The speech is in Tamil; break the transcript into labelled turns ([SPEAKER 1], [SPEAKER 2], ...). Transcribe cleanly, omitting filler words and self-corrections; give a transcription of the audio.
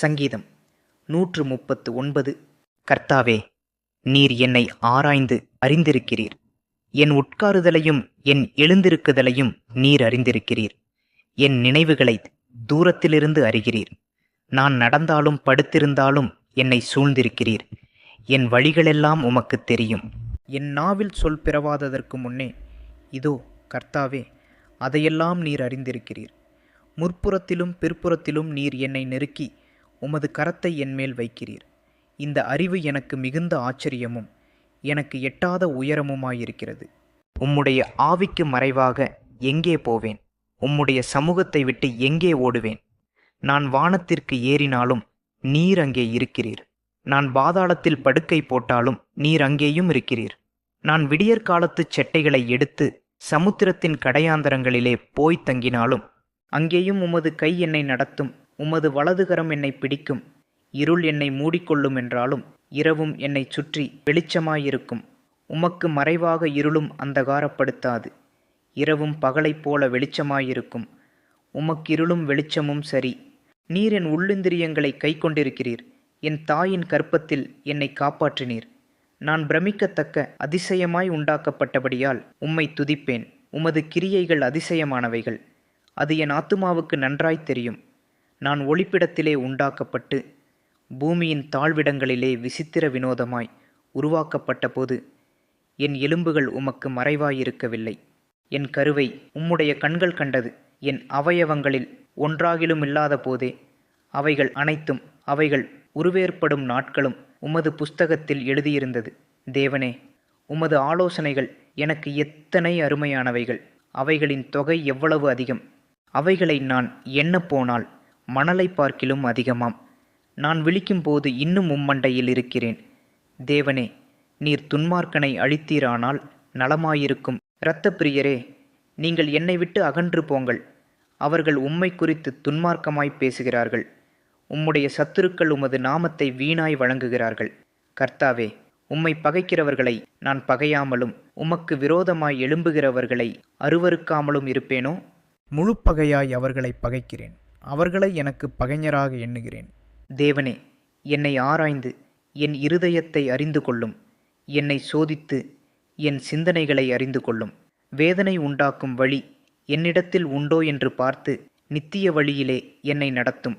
[SPEAKER 1] சங்கீதம் 139. கர்த்தாவே, நீர் என்னை ஆராய்ந்து அறிந்திருக்கிறீர். என் உட்காருதலையும் என் எழுந்திருக்குதலையும் நீர் அறிந்திருக்கிறீர். என் நினைவுகளைத் தூரத்திலிருந்து அறிகிறீர். நான் நடந்தாலும் படுத்திருந்தாலும் என்னை சூழ்ந்திருக்கிறீர். என் வழிகளெல்லாம் உமக்குத் தெரியும். என் நாவில் சொல் பிறவாததற்கு முன்னே, இதோ கர்த்தாவே, அதையெல்லாம் நீர் அறிந்திருக்கிறீர். முற்புறத்திலும் பிற்புறத்திலும் நீர் என்னை நெருக்கி உமது கரத்தை என்மேல் வைக்கிறீர். இந்த அறிவு எனக்கு மிகுந்த ஆச்சரியமும் எனக்கு எட்டாத உயரமுமாயிருக்கிறது. உம்முடைய ஆவிக்கு மறைவாக எங்கே போவேன்? உம்முடைய சமூகத்தை விட்டு எங்கே ஓடுவேன்? நான் வானத்திற்கு ஏறினாலும் நீர் அங்கே இருக்கிறீர். நான் பாதாளத்தில் படுக்கை போட்டாலும் நீர் அங்கேயும் இருக்கிறீர். நான் விடியற்காலத்துச் செட்டைகளை எடுத்து சமுத்திரத்தின் கடையாந்தரங்களிலே போய்த் தங்கினாலும் அங்கேயும் உமது கை என்னை நடத்தும். உமது வலதுகரம் என்னை பிடிக்கும். இருள் என்னை மூடிக்கொள்ளும் என்றாலும் இரவும் என்னைச் சுற்றி வெளிச்சமாயிருக்கும். உமக்கு மறைவாக இருளும் அந்தகாரப்படுத்தாது. இரவும் பகலைப் போல வெளிச்சமாயிருக்கும். உமக்கிருளும் வெளிச்சமும் சரி. நீர் என் உள்ளிந்திரியங்களை கை கொண்டிருக்கிறீர். என் தாயின் கர்ப்பத்தில் என்னை காப்பாற்றினீர். நான் பிரமிக்கத்தக்க அதிசயமாய் உண்டாக்கப்பட்டபடியால் உம்மை துதிப்பேன். உமது கிரியைகள் அதிசயமானவைகள். அது என் ஆத்துமாவுக்கு நன்றாய்த் தெரியும். நான் ஒளிப்பிடத்திலே உண்டாக்கப்பட்டு பூமியின் தாழ்விடங்களிலே விசித்திர வினோதமாய் உருவாக்கப்பட்ட போது என் எலும்புகள் உமக்கு மறைவாயிருக்கவில்லை. என் கருவை உம்முடைய கண்கள் கண்டது. என் அவயவங்களில் ஒன்றாகிலும் இல்லாத போதே அவைகள் அனைத்தும் அவைகள் உருவேற்படும் நாட்களும் உமது புஸ்தகத்தில் எழுதியிருந்தது. தேவனே, உமது ஆலோசனைகள் எனக்கு எத்தனை அருமையானவைகள்! அவைகளின் தொகை எவ்வளவு அதிகம்! அவைகளை நான் எண்ணப்போனால் மணலை பார்க்கிலும் அதிகமாம். நான் விழிக்கும்போது இன்னும் உம்மண்டையில் இருக்கிறேன். தேவனே, நீர் துன்மார்க்கனை அழித்தீரானால் நலமாயிருக்கும். இரத்தப் பிரியரே, நீங்கள் என்னை விட்டு அகன்று போங்கள். அவர்கள் உம்மை குறித்து துன்மார்க்கமாய் பேசுகிறார்கள். உம்முடைய சத்துருக்கள் உமது நாமத்தை வீணாய் வழங்குகிறார்கள். கர்த்தாவே, உம்மை பகைக்கிறவர்களை நான் பகையாமலும் உமக்கு விரோதமாய் எழும்புகிறவர்களை அருவருக்காமலும் இருப்பேனோ? முழு பகையாய் அவர்களை பகைக்கிறேன். அவர்களை எனக்கு பகைஞராக எண்ணுகிறேன். தேவனே, என்னை ஆராய்ந்து என் இருதயத்தை அறிந்து கொள்ளும். என்னை சோதித்து என் சிந்தனைகளை அறிந்து கொள்ளும். வேதனை உண்டாக்கும் வழி என்னிடத்தில் உண்டோ என்று பார்த்து நித்திய வழியிலே என்னை நடத்தும்.